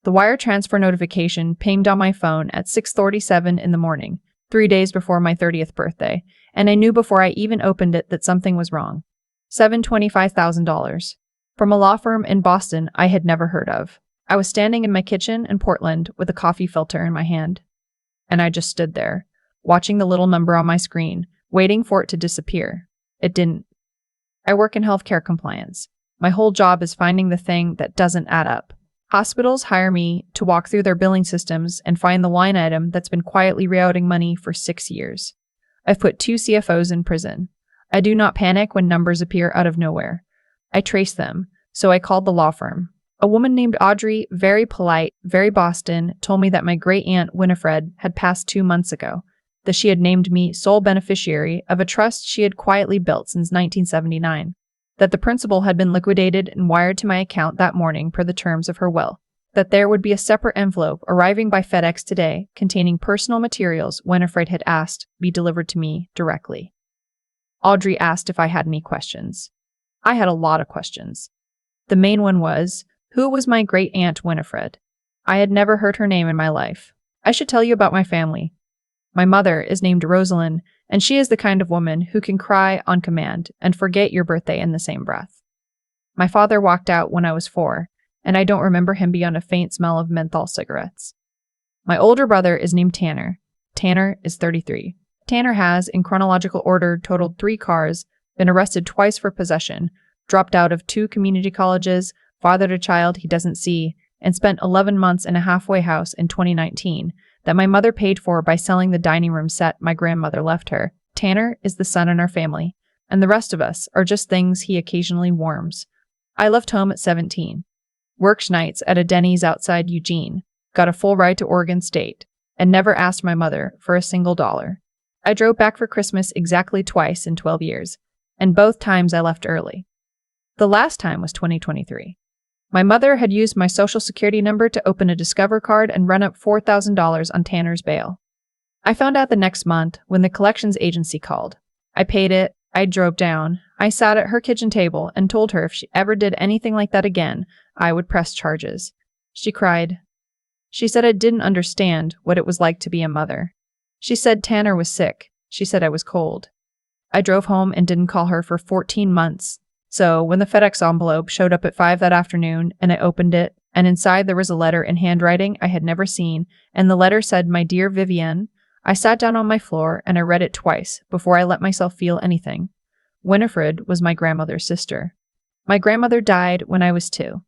The wire transfer notification pinged on my phone at 6:47 in the morning, 3 days before my 30th birthday, and I knew before I even opened it that something was wrong. $725,000. From a law firm in Boston I had never heard of. I was standing in my kitchen in Portland with a coffee filter in my hand. And I just stood there, watching the little number on my screen, waiting for it to disappear. It didn't. I work in healthcare compliance. My whole job is finding the thing that doesn't add up. Hospitals hire me to walk through their billing systems and find the line item that's been quietly rerouting money for 6 years. I've put 2 CFOs in prison. I do not panic when numbers appear out of nowhere. I trace them, so I called the law firm. A woman named Audrey, very polite, very Boston, told me that my great-aunt Winifred had passed 2 months ago, that she had named me sole beneficiary of a trust she had quietly built since 1979, that the principal had been liquidated and wired to my account that morning per the terms of her will, that there would be a separate envelope arriving by FedEx today containing personal materials Winifred had asked be delivered to me directly. Audrey asked if I had any questions. I had a lot of questions. The main one was, who was my great-aunt Winifred? I had never heard her name in my life. I should tell you about my family. My mother is named Rosalind, and she is the kind of woman who can cry on command and forget your birthday in the same breath. My father walked out when I was 4, and I don't remember him beyond a faint smell of menthol cigarettes. My older brother is named Tanner. Tanner is 33. Tanner has, in chronological order, totaled 3 cars, been arrested twice for possession, dropped out of 2 community colleges, fathered a child he doesn't see, and spent 11 months in a halfway house in 2019 that my mother paid for by selling the dining room set my grandmother left her. Tanner is the son in our family, and the rest of us are just things he occasionally warms. I left home at 17, worked nights at a Denny's outside Eugene, got a full ride to Oregon State, and never asked my mother for a single dollar. I drove back for Christmas exactly twice in 12 years, and both times I left early. The last time was 2023. My mother had used my social security number to open a Discover card and run up $4,000 on Tanner's bail. I found out the next month when the collections agency called. I paid it, I drove down, I sat at her kitchen table and told her if she ever did anything like that again, I would press charges. She cried. She said I didn't understand what it was like to be a mother. She said Tanner was sick. She said I was cold. I drove home and didn't call her for 14 months. So when the FedEx envelope showed up at 5 that afternoon and I opened it, and inside there was a letter in handwriting I had never seen, and the letter said, "My dear Vivienne," I sat down on my floor and I read it twice before I let myself feel anything. Winifred was my grandmother's sister. My grandmother died when I was 2.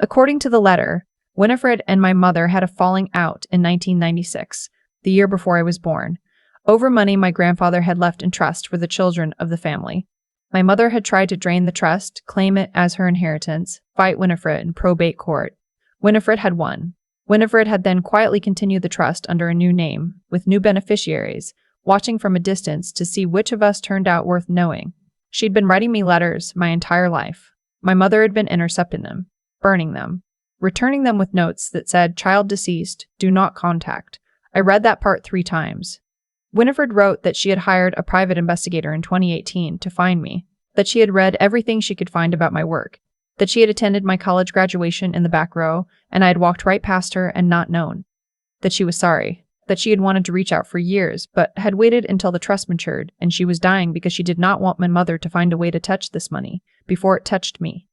According to the letter, Winifred and my mother had a falling out in 1996, the year before I was born, over money my grandfather had left in trust for the children of the family. My mother had tried to drain the trust, claim it as her inheritance, fight Winifred in probate court. Winifred had won. Winifred had then quietly continued the trust under a new name, with new beneficiaries, watching from a distance to see which of us turned out worth knowing. She'd been writing me letters my entire life. My mother had been intercepting them, burning them, returning them with notes that said, "Child deceased, do not contact." I read that part 3 times. Winifred wrote that she had hired a private investigator in 2018 to find me, that she had read everything she could find about my work, that she had attended my college graduation in the back row, and I had walked right past her and not known, that she was sorry, that she had wanted to reach out for years, but had waited until the trust matured, and she was dying because she did not want my mother to find a way to touch this money before it touched me.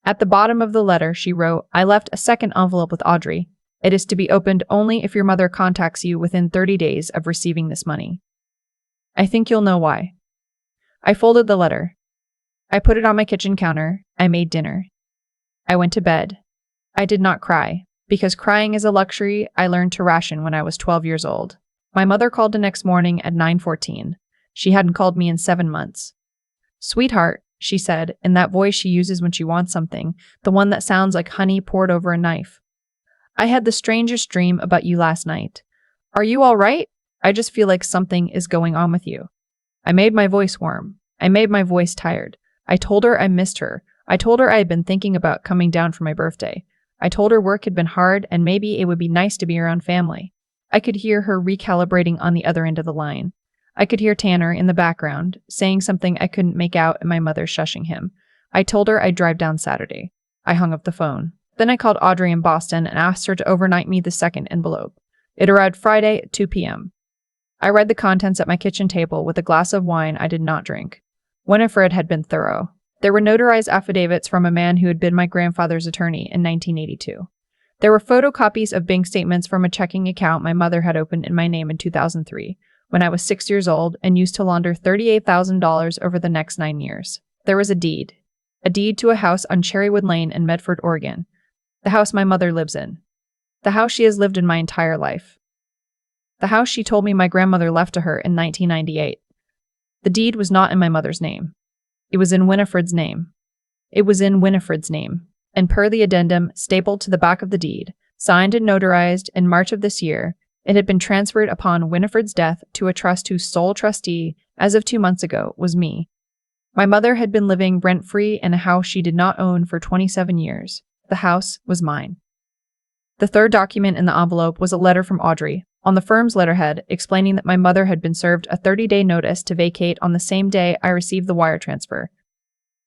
At the bottom of the letter, she wrote, "I left a second envelope with Audrey. It is to be opened only if your mother contacts you within 30 days of receiving this money. I think you'll know why." I folded the letter. I put it on my kitchen counter. I made dinner. I went to bed. I did not cry, because crying is a luxury I learned to ration when I was 12 years old. My mother called the next morning at 9:14. She hadn't called me in 7 months. "Sweetheart," she said, in that voice she uses when she wants something, the one that sounds like honey poured over a knife. "I had the strangest dream about you last night. Are you all right? I just feel like something is going on with you." I made my voice warm. I made my voice tired. I told her I missed her. I told her I had been thinking about coming down for my birthday. I told her work had been hard and maybe it would be nice to be around family. I could hear her recalibrating on the other end of the line. I could hear Tanner in the background, saying something I couldn't make out and my mother shushing him. I told her I'd drive down Saturday. I hung up the phone. Then I called Audrey in Boston and asked her to overnight me the second envelope. It arrived Friday at 2 p.m. I read the contents at my kitchen table with a glass of wine I did not drink. Winifred had been thorough. There were notarized affidavits from a man who had been my grandfather's attorney in 1982. There were photocopies of bank statements from a checking account my mother had opened in my name in 2003, when I was 6 years old and used to launder $38,000 over the next 9 years. There was a deed to a house on Cherrywood Lane in Medford, Oregon, the house my mother lives in, the house she has lived in my entire life, the house she told me my grandmother left to her in 1998. The deed was not in my mother's name. It was in Winifred's name. And per the addendum stapled to the back of the deed, signed and notarized in March of this year, it had been transferred upon Winifred's death to a trust whose sole trustee, as of 2 months ago, was me. My mother had been living rent-free in a house she did not own for 27 years. The house was mine. The third document in the envelope was a letter from Audrey, on the firm's letterhead, explaining that my mother had been served a 30-day notice to vacate on the same day I received the wire transfer.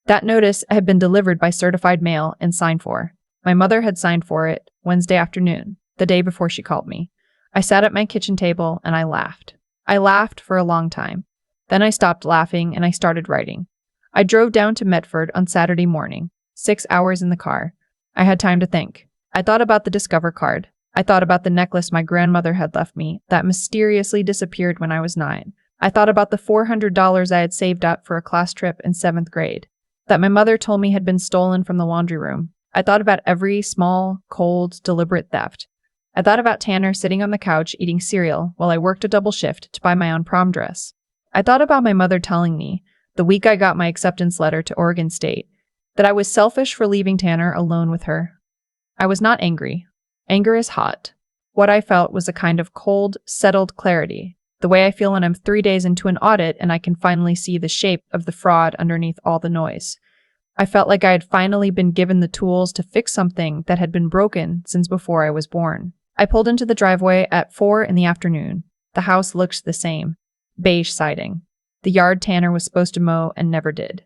That notice had been delivered by certified mail and signed for. My mother had signed for it Wednesday afternoon, the day before she called me. I sat at my kitchen table and I laughed. I laughed for a long time. Then I stopped laughing and I started writing. I drove down to Medford on Saturday morning, 6 hours in the car. I had time to think. I thought about the Discover card. I thought about the necklace my grandmother had left me that mysteriously disappeared when I was 9. I thought about the $400 I had saved up for a class trip in 7th grade that my mother told me had been stolen from the laundry room. I thought about every small, cold, deliberate theft. I thought about Tanner sitting on the couch eating cereal while I worked a double shift to buy my own prom dress. I thought about my mother telling me, the week I got my acceptance letter to Oregon State, that I was selfish for leaving Tanner alone with her. I was not angry. Anger is hot. What I felt was a kind of cold, settled clarity, the way I feel when I'm 3 days into an audit and I can finally see the shape of the fraud underneath all the noise. I felt like I had finally been given the tools to fix something that had been broken since before I was born. I pulled into the driveway at 4 in the afternoon. The house looked the same. Beige siding. The yard Tanner was supposed to mow and never did.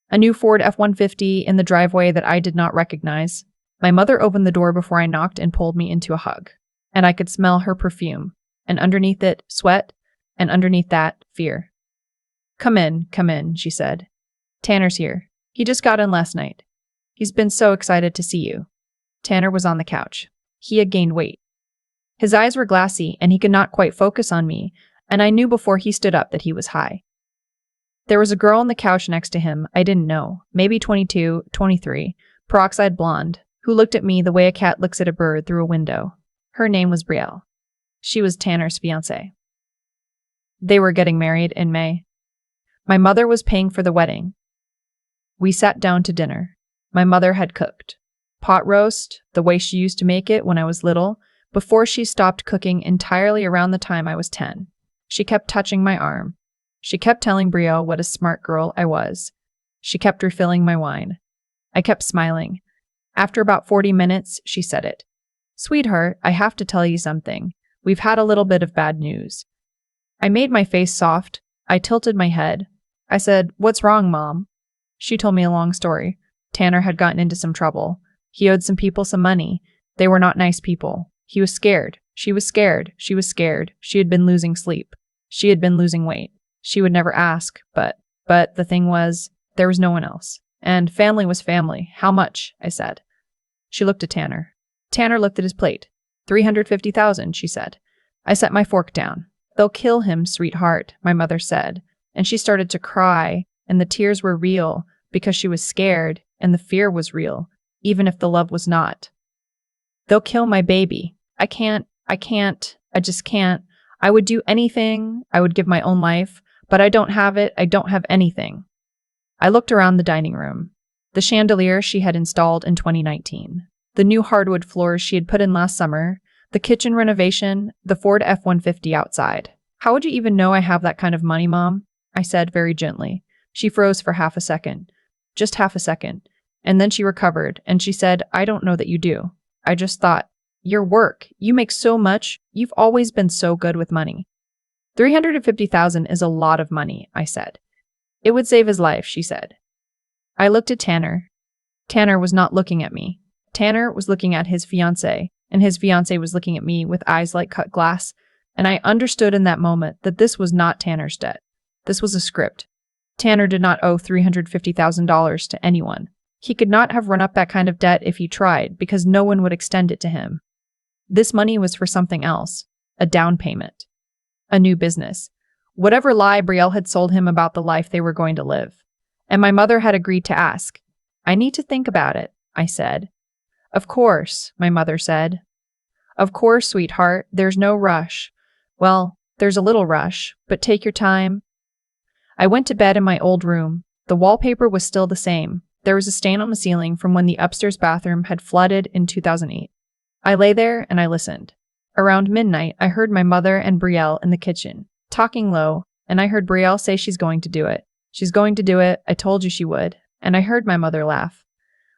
A new Ford F-150 in the driveway that I did not recognize. My mother opened the door before I knocked and pulled me into a hug. And I could smell her perfume. And underneath it, sweat. And underneath that, fear. Come in, she said. Tanner's here. He just got in last night. He's been so excited to see you. Tanner was on the couch. He had gained weight. His eyes were glassy and he could not quite focus on me, and I knew before he stood up that he was high. There was a girl on the couch next to him I didn't know, maybe 22, 23, peroxide blonde, who looked at me the way a cat looks at a bird through a window. Her name was Brielle. She was Tanner's fiancée. They were getting married in May. My mother was paying for the wedding. We sat down to dinner. My mother had cooked. Pot roast, the way she used to make it when I was little, before she stopped cooking entirely around the time I was 10. She kept touching my arm. She kept telling Brielle what a smart girl I was. She kept refilling my wine. I kept smiling. After about 40 minutes, she said it. Sweetheart, I have to tell you something. We've had a little bit of bad news. I made my face soft. I tilted my head. I said, What's wrong, Mom? She told me a long story. Tanner had gotten into some trouble. He owed some people some money. They were not nice people. He was scared. She was scared. She was scared. She had been losing sleep. She had been losing weight. She would never ask, but the thing was, there was no one else. And family was family. How much? I said. She looked at Tanner. Tanner looked at his plate. $350,000, she said. I set my fork down. They'll kill him, sweetheart, my mother said. And she started to cry, and the tears were real because she was scared, and the fear was real, even if the love was not. They'll kill my baby. I just can't. I would do anything. I would give my own life, but I don't have it. I don't have anything. I looked around the dining room. The chandelier she had installed in 2019. The new hardwood floors she had put in last summer. The kitchen renovation. The Ford F-150 outside. How would you even know I have that kind of money, Mom? I said very gently. She froze for half a second. Just half a second. And then she recovered, and she said, I don't know that you do. I just thought, your work. You make so much. You've always been so good with money. $350,000 is a lot of money, I said. It would save his life, she said. I looked at Tanner. Tanner was not looking at me. Tanner was looking at his fiancée, and his fiancée was looking at me with eyes like cut glass, and I understood in that moment that this was not Tanner's debt. This was a script. Tanner did not owe $350,000 to anyone. He could not have run up that kind of debt if he tried, because no one would extend it to him. This money was for something else, a down payment, a new business, whatever lie Brielle had sold him about the life they were going to live. And my mother had agreed to ask. I need to think about it, I said. Of course, my mother said. Of course, sweetheart, there's no rush. Well, there's a little rush, but take your time. I went to bed in my old room. The wallpaper was still the same. There was a stain on the ceiling from when the upstairs bathroom had flooded in 2008. I lay there and I listened. Around midnight, I heard my mother and Brielle in the kitchen, talking low, and I heard Brielle say she's going to do it. She's going to do it, I told you she would. And I heard my mother laugh.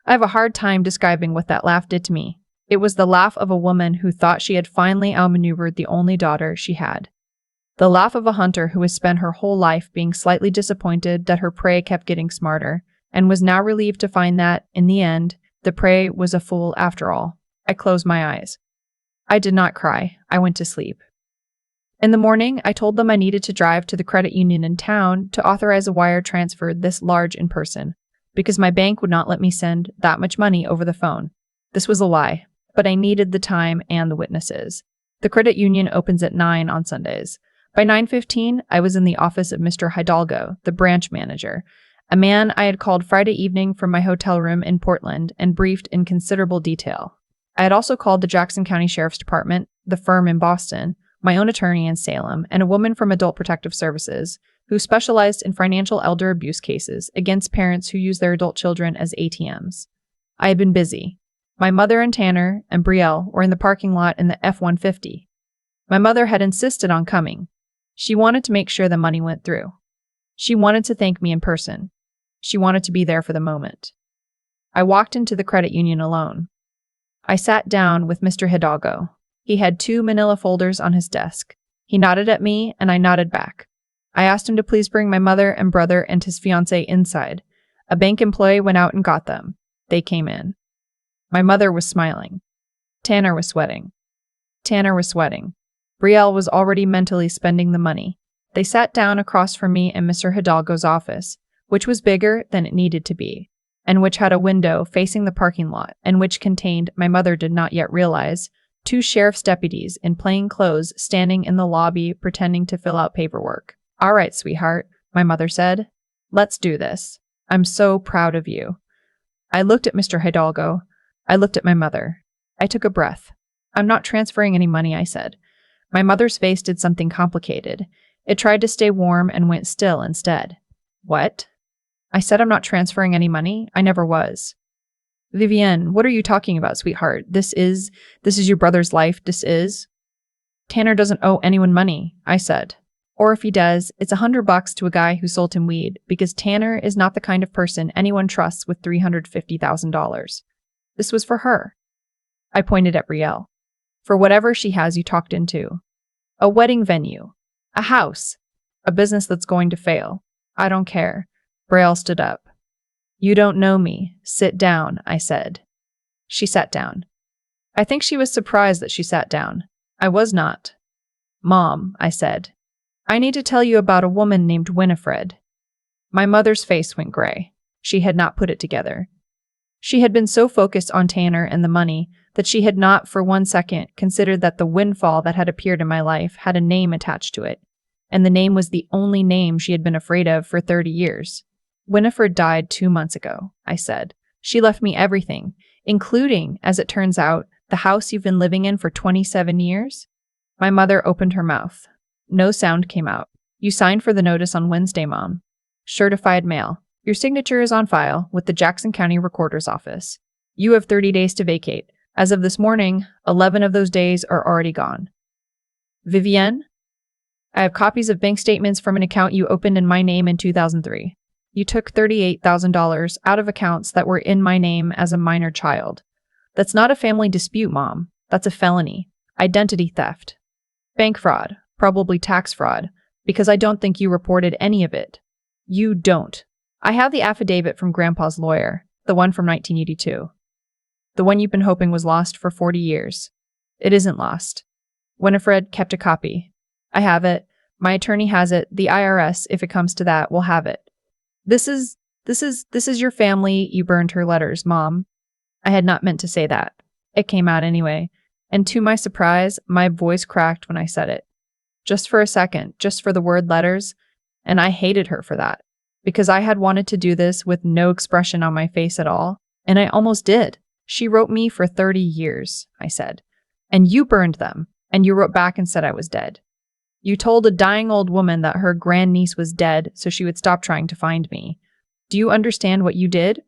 I have a hard time describing what that laugh did to me. It was the laugh of a woman who thought she had finally outmaneuvered the only daughter she had. The laugh of a hunter who has spent her whole life being slightly disappointed that her prey kept getting smarter, and was now relieved to find that, in the end, the prey was a fool after all. I closed my eyes. I did not cry. I went to sleep. In the morning, I told them I needed to drive to the credit union in town to authorize a wire transfer this large in person, because my bank would not let me send that much money over the phone. This was a lie, but I needed the time and the witnesses. The credit union opens at 9 on Sundays. By 9:15, I was in the office of Mr. Hidalgo, the branch manager, a man I had called Friday evening from my hotel room in Portland and briefed in considerable detail. I had also called the Jackson County Sheriff's Department, the firm in Boston, my own attorney in Salem, and a woman from Adult Protective Services who specialized in financial elder abuse cases against parents who use their adult children as ATMs. I had been busy. My mother and Tanner and Brielle were in the parking lot in the F-150. My mother had insisted on coming. She wanted to make sure the money went through. She wanted to thank me in person. She wanted to be there for the moment. I walked into the credit union alone. I sat down with Mr. Hidalgo. He had 2 manila folders on his desk. He nodded at me, and I nodded back. I asked him to please bring my mother and brother and his fiancée inside. A bank employee went out and got them. They came in. My mother was smiling. Tanner was sweating. Brielle was already mentally spending the money. They sat down across from me in Mr. Hidalgo's office, which was bigger than it needed to be, and which had a window facing the parking lot, and which contained, my mother did not yet realize, 2 sheriff's deputies in plain clothes standing in the lobby pretending to fill out paperwork. All right, sweetheart, my mother said. Let's do this. I'm so proud of you. I looked at Mr. Hidalgo. I looked at my mother. I took a breath. I'm not transferring any money, I said. My mother's face did something complicated. It tried to stay warm and went still instead. What? I said I'm not transferring any money. I never was. Vivienne, what are you talking about, sweetheart? This is your brother's life. This is. Tanner doesn't owe anyone money, I said. Or if he does, it's $100 to a guy who sold him weed, because Tanner is not the kind of person anyone trusts with $350,000. This was for her. I pointed at Brielle. For whatever she has you talked into. A wedding venue. A house. A business that's going to fail. I don't care. Brielle stood up. You don't know me. Sit down, I said. She sat down. I think she was surprised that she sat down. I was not. Mom, I said. I need to tell you about a woman named Winifred. My mother's face went gray. She had not put it together. She had been so focused on Tanner and the money that she had not for one second considered that the windfall that had appeared in my life had a name attached to it, and the name was the only name she had been afraid of for 30 years. Winifred died 2 months ago, I said. She left me everything, including, as it turns out, the house you've been living in for 27 years. My mother opened her mouth. No sound came out. You signed for the notice on Wednesday, Mom. Certified mail. Your signature is on file with the Jackson County Recorder's Office. You have 30 days to vacate. As of this morning, 11 of those days are already gone. Vivienne? I have copies of bank statements from an account you opened in my name in 2003. You took $38,000 out of accounts that were in my name as a minor child. That's not a family dispute, Mom. That's a felony. Identity theft. Bank fraud. Probably tax fraud. Because I don't think you reported any of it. You don't. I have the affidavit from Grandpa's lawyer, the one from 1982. The one you've been hoping was lost for 40 years. It isn't lost. Winifred kept a copy. I have it. My attorney has it. The IRS, if it comes to that, will have it. This is your family. You burned her letters, Mom. I had not meant to say that. It came out anyway. And to my surprise, my voice cracked when I said it. Just for a second, just for the word letters. And I hated her for that. Because I had wanted to do this with no expression on my face at all. And I almost did. She wrote me for 30 years, I said. And you burned them. And you wrote back and said I was dead. You told a dying old woman that her grandniece was dead so she would stop trying to find me. Do you understand what you did?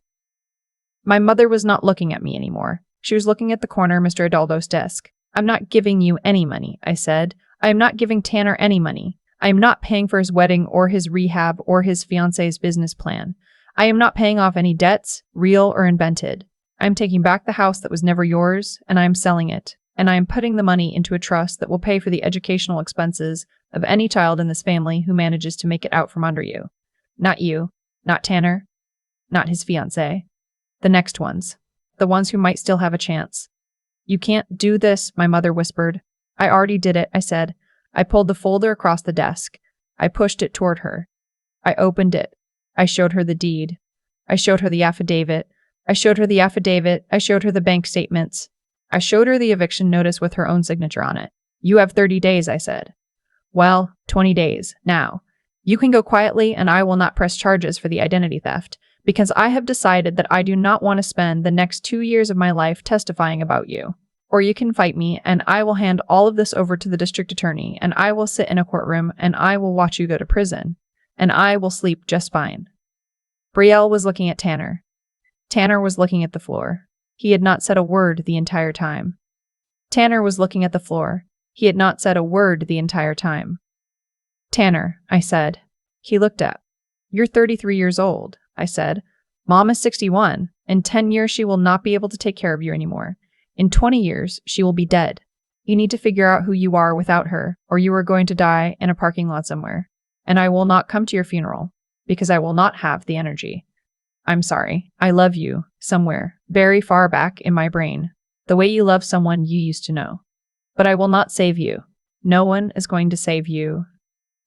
My mother was not looking at me anymore. She was looking at the corner of Mr. Adaldo's desk. I'm not giving you any money, I said. I am not giving Tanner any money. I am not paying for his wedding or his rehab or his fiance's business plan. I am not paying off any debts, real or invented. I am taking back the house that was never yours, and I am selling it. And I am putting the money into a trust that will pay for the educational expenses of any child in this family who manages to make it out from under you. Not you, not Tanner, not his fiancée. The next ones, the ones who might still have a chance. You can't do this, my mother whispered. I already did it, I said. I pulled the folder across the desk. I pushed it toward her. I opened it. I showed her the deed. I showed her the affidavit. I showed her the affidavit. I showed her the bank statements. I showed her the eviction notice with her own signature on it. You have 30 days, I said. Well, 20 days, now. You can go quietly and I will not press charges for the identity theft, because I have decided that I do not want to spend the next 2 years of my life testifying about you. Or you can fight me and I will hand all of this over to the district attorney and I will sit in a courtroom and I will watch you go to prison. And I will sleep just fine. Brielle was looking at Tanner. Tanner was looking at the floor. He had not said a word the entire time. Tanner was looking at the floor. He had not said a word the entire time. Tanner, I said. He looked up. You're 33 years old, I said. Mom is 61. In 10 years, she will not be able to take care of you anymore. In 20 years, she will be dead. You need to figure out who you are without her, or you are going to die in a parking lot somewhere. And I will not come to your funeral, because I will not have the energy. I'm sorry. I love you, somewhere, very far back in my brain, the way you love someone you used to know. But I will not save you. No one is going to save you.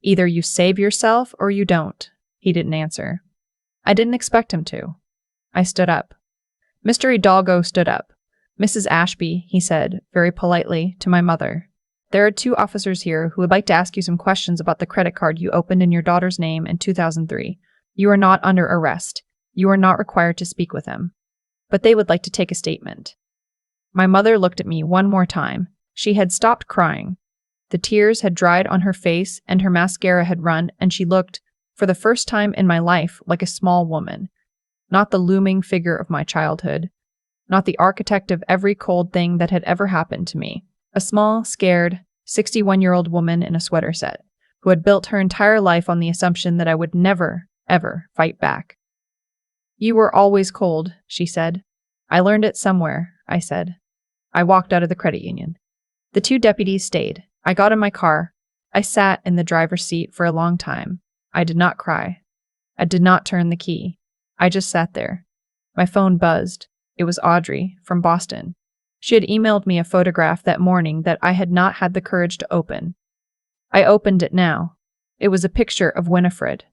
Either you save yourself or you don't. He didn't answer. I didn't expect him to. I stood up. Mr. Hidalgo stood up. Mrs. Ashby, he said, very politely, to my mother. There are 2 officers here who would like to ask you some questions about the credit card you opened in your daughter's name in 2003. You are not under arrest. You are not required to speak with them. But they would like to take a statement. My mother looked at me one more time. She had stopped crying. The tears had dried on her face and her mascara had run, and she looked, for the first time in my life, like a small woman. Not the looming figure of my childhood. Not the architect of every cold thing that had ever happened to me. A small, scared, 61-year-old woman in a sweater set, who had built her entire life on the assumption that I would never, ever fight back. You were always cold, she said. I learned it somewhere, I said. I walked out of the credit union. The 2 deputies stayed. I got in my car. I sat in the driver's seat for a long time. I did not cry. I did not turn the key. I just sat there. My phone buzzed. It was Audrey, from Boston. She had emailed me a photograph that morning that I had not had the courage to open. I opened it now. It was a picture of Winifred.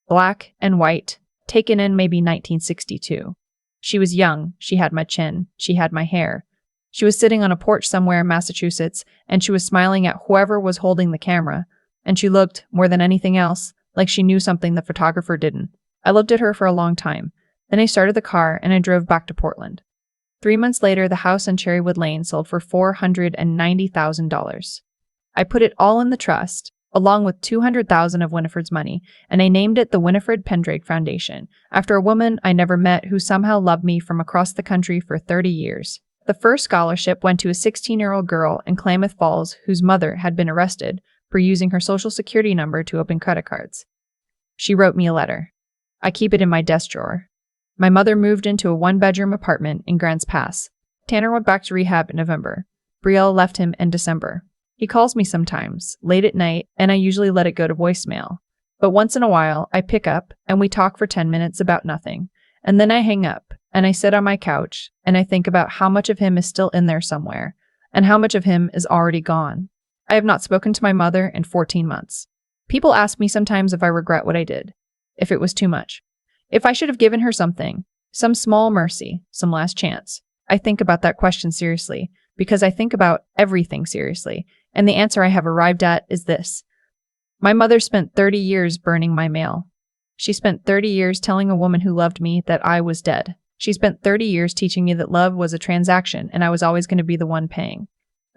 Black and white, taken in maybe 1962. She was young. She had my chin. She had my hair. She was sitting on a porch somewhere in Massachusetts, and she was smiling at whoever was holding the camera. And she looked, more than anything else, like she knew something the photographer didn't. I looked at her for a long time. Then I started the car and I drove back to Portland. 3 months later, the house in Cherrywood Lane sold for $490,000. I put it all in the trust, along with $200,000 of Winifred's money, and I named it the Winifred Pendrake Foundation, after a woman I never met who somehow loved me from across the country for 30 years. The first scholarship went to a 16-year-old girl in Klamath Falls whose mother had been arrested for using her social security number to open credit cards. She wrote me a letter. I keep it in my desk drawer. My mother moved into a 1-bedroom apartment in Grants Pass. Tanner went back to rehab in November. Brielle left him in December. He calls me sometimes, late at night, and I usually let it go to voicemail. But once in a while, I pick up, and we talk for 10 minutes about nothing. And then I hang up, and I sit on my couch and I think about how much of him is still in there somewhere and how much of him is already gone. I have not spoken to my mother in 14 months. People ask me sometimes if I regret what I did, if it was too much, if I should have given her something, some small mercy, some last chance. I think about that question seriously because I think about everything seriously, and the answer I have arrived at is this. My mother spent 30 years burning my mail. She spent 30 years telling a woman who loved me that I was dead. She spent 30 years teaching me that love was a transaction and I was always going to be the one paying.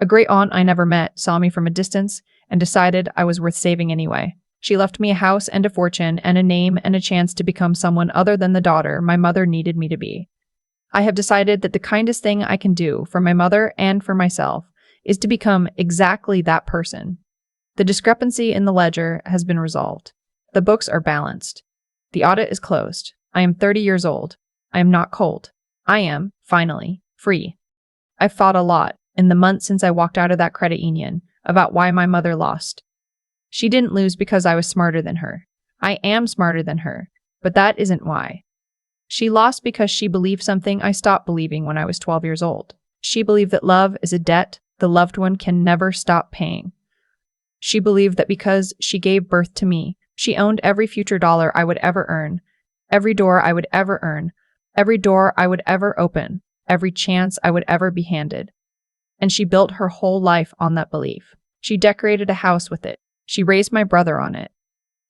A great aunt I never met saw me from a distance and decided I was worth saving anyway. She left me a house and a fortune and a name and a chance to become someone other than the daughter my mother needed me to be. I have decided that the kindest thing I can do for my mother and for myself is to become exactly that person. The discrepancy in the ledger has been resolved. The books are balanced. The audit is closed. I am 30 years old. I am not cold. I am, finally, free. I've fought a lot in the months since I walked out of that credit union about why my mother lost. She didn't lose because I was smarter than her. I am smarter than her, but that isn't why. She lost because she believed something I stopped believing when I was 12 years old. She believed that love is a debt the loved one can never stop paying. She believed that because she gave birth to me, she owned every future dollar I would ever earn, every door I would ever earn, every door I would ever open, every chance I would ever be handed. And she built her whole life on that belief. She decorated a house with it. She raised my brother on it.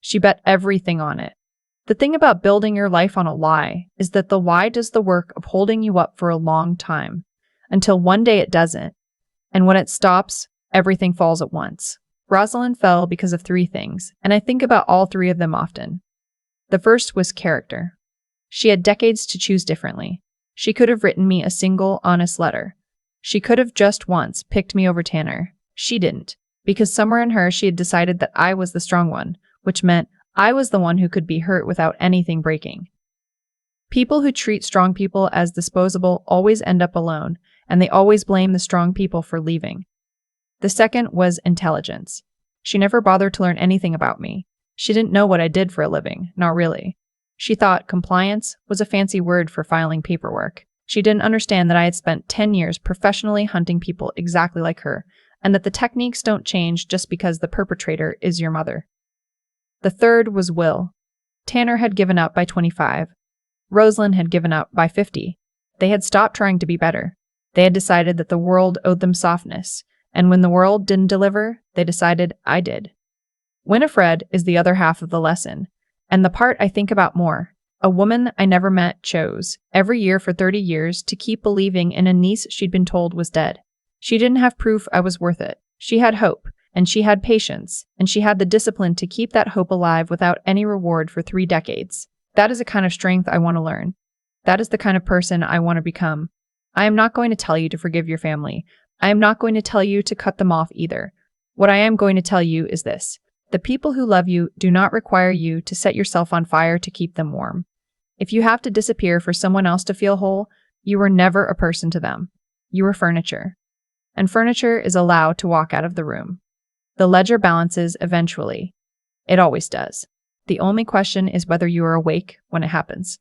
She bet everything on it. The thing about building your life on a lie is that the lie does the work of holding you up for a long time, until one day it doesn't. And when it stops, everything falls at once. Rosalind fell because of 3 things, and I think about all 3 of them often. The first was character. She had decades to choose differently. She could have written me a single, honest letter. She could have just once picked me over Tanner. She didn't, because somewhere in her she had decided that I was the strong one, which meant I was the one who could be hurt without anything breaking. People who treat strong people as disposable always end up alone, and they always blame the strong people for leaving. The second was intelligence. She never bothered to learn anything about me. She didn't know what I did for a living, not really. She thought compliance was a fancy word for filing paperwork. She didn't understand that I had spent 10 years professionally hunting people exactly like her, and that the techniques don't change just because the perpetrator is your mother. The third was will. Tanner had given up by 25. Rosalind had given up by 50. They had stopped trying to be better. They had decided that the world owed them softness, and when the world didn't deliver, they decided I did. Winifred is the other half of the lesson, and the part I think about more. A woman I never met chose, every year for 30 years, to keep believing in a niece she'd been told was dead. She didn't have proof I was worth it. She had hope, and she had patience, and she had the discipline to keep that hope alive without any reward for 3 decades. That is a kind of strength I want to learn. That is the kind of person I want to become. I am not going to tell you to forgive your family. I am not going to tell you to cut them off either. What I am going to tell you is this. The people who love you do not require you to set yourself on fire to keep them warm. If you have to disappear for someone else to feel whole, you were never a person to them. You were furniture. And furniture is allowed to walk out of the room. The ledger balances eventually. It always does. The only question is whether you are awake when it happens.